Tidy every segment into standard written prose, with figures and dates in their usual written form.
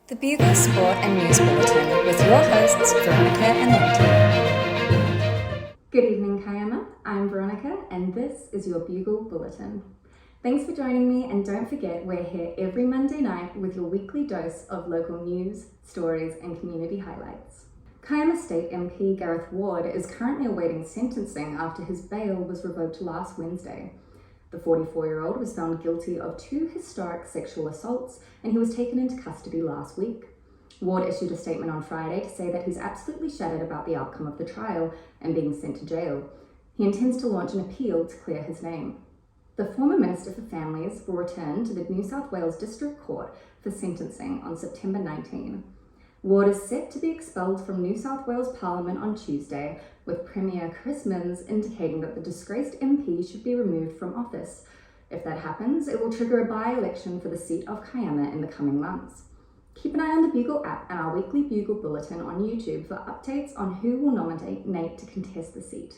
The Bugle Sport and News Bulletin with your hosts Veronica and Lindsay. Good evening, Kiama. I'm Veronica and this is your Bugle Bulletin. Thanks for joining me, and don't forget we're here every Monday night with your weekly dose of local news, stories and community highlights. Kiama State MP Gareth Ward is currently awaiting sentencing after his bail was revoked last Wednesday. The 44-year-old was found guilty of 2 historic sexual assaults and he was taken into custody last week. Ward issued a statement on Friday to say that he's absolutely shattered about the outcome of the trial and being sent to jail. He intends to launch an appeal to clear his name. The former Minister for Families will return to the New South Wales District Court for sentencing on September 19. Ward is set to be expelled from New South Wales Parliament on Tuesday, with Premier Chris Minns indicating that the disgraced MP should be removed from office. If that happens, it will trigger a by-election for the seat of Kiama in the coming months. Keep an eye on the Bugle app and our weekly Bugle Bulletin on YouTube for updates on who will nominate to contest the seat.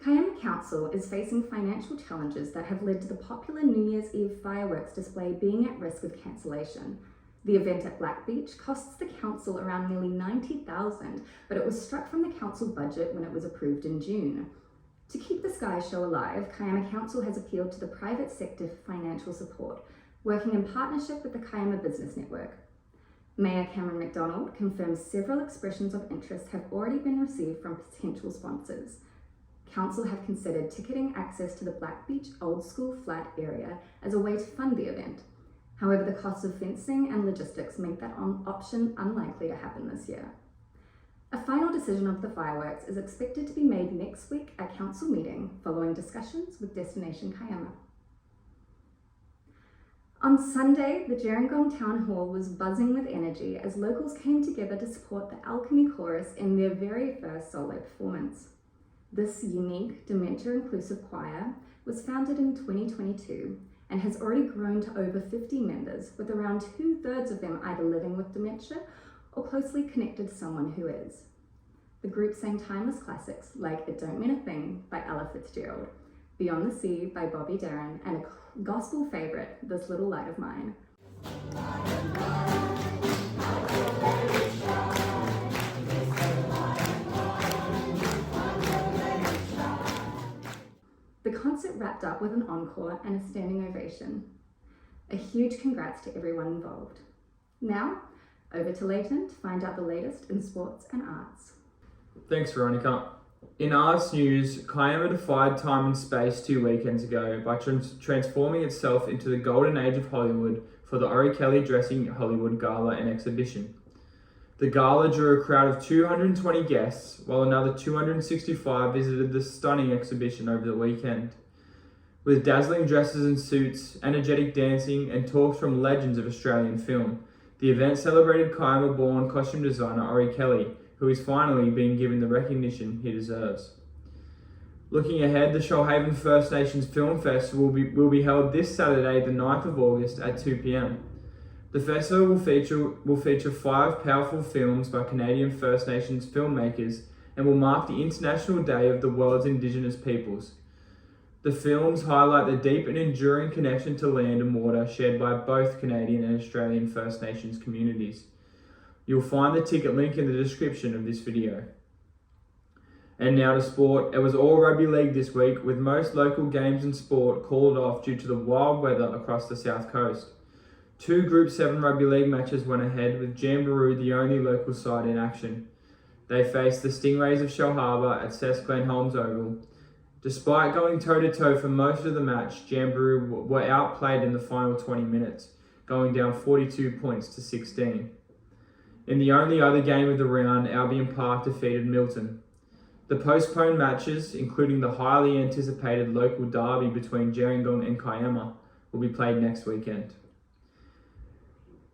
Kiama Council is facing financial challenges that have led to the popular New Year's Eve fireworks display being at risk of cancellation. The event at Black Beach costs the council around nearly $90,000, but it was struck from the council budget when it was approved in June. To keep the Sky Show alive, Kiama Council has appealed to the private sector for financial support, working in partnership with the Kiama Business Network. Mayor Cameron McDonald confirms several expressions of interest have already been received from potential sponsors. Council have considered ticketing access to the Black Beach Old School Flat area as a way to fund the event. However, the costs of fencing and logistics make that option unlikely to happen this year. A final decision of the fireworks is expected to be made next week at council meeting following discussions with Destination Kiama. On Sunday, the Gerringong Town Hall was buzzing with energy as locals came together to support the Alchemy Chorus in their very first solo performance. This unique, dementia-inclusive choir was founded in 2022 and has already grown to over 50 members, with around 2/3 of them either living with dementia or closely connected to someone who is. The group sang timeless classics like It Don't Mean a Thing by Ella Fitzgerald, Beyond the Sea by Bobby Darin, and a gospel favourite, This Little Light of Mine. The concert wrapped up with an encore and a standing ovation. A huge congrats to everyone involved. Now, over to Leighton to find out the latest in sports and arts. Thanks, Veronica. In arts news, Kiama defied time and space 2 weekends ago by transforming itself into the golden age of Hollywood for the Orry-Kelly Hollywood Gala and exhibition. The gala drew a crowd of 220 guests, while another 265 visited the stunning exhibition over the weekend. With dazzling dresses and suits, energetic dancing, and talks from legends of Australian film, the event celebrated Kiama-born costume designer Orry-Kelly, who is finally being given the recognition he deserves. Looking ahead, the Shoalhaven First Nations Film Fest will be held this Saturday, the 9th of August at 2 p.m. The festival will feature 5 powerful films by Canadian First Nations filmmakers and will mark the International Day of the World's Indigenous Peoples. The films highlight the deep and enduring connection to land and water shared by both Canadian and Australian First Nations communities. You'll find the ticket link in the description of this video. And now to sport. It was all rugby league this week, with most local games and sport called off due to the wild weather across the south coast. 2 Group 7 rugby league matches went ahead, with Jamboree the only local side in action. They faced the Stingrays of Shellharbour at Cess Glen Holmes Oval. Despite going toe-to-toe for most of the match, Jamboree were outplayed in the final 20 minutes, going down 42 points to 16. In the only other game of the round, Albion Park defeated Milton. The postponed matches, including the highly anticipated local derby between Gerringong and Kiama, will be played next weekend.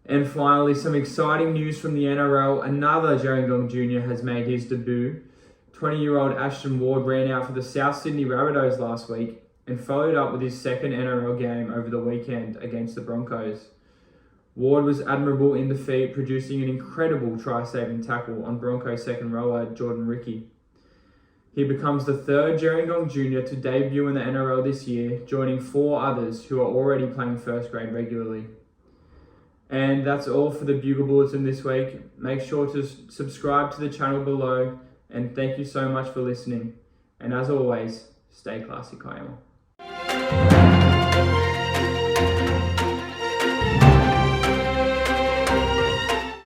And finally, some exciting news from the NRL. Another Gerringong junior has made his debut. 20-year-old Ashton Ward ran out for the South Sydney Rabbitohs last week and followed up with his second NRL game over the weekend against the Broncos. Ward was admirable in defeat, producing an incredible try-saving tackle on Broncos second rower Jordan Ricky. He becomes the 3rd Gerringong junior to debut in the NRL this year, joining 4 others who are already playing first grade regularly. And that's all for the Bugle Bulletin this week. Make sure to subscribe to the channel below, and thank you so much for listening. And as always, stay classy, Kiama.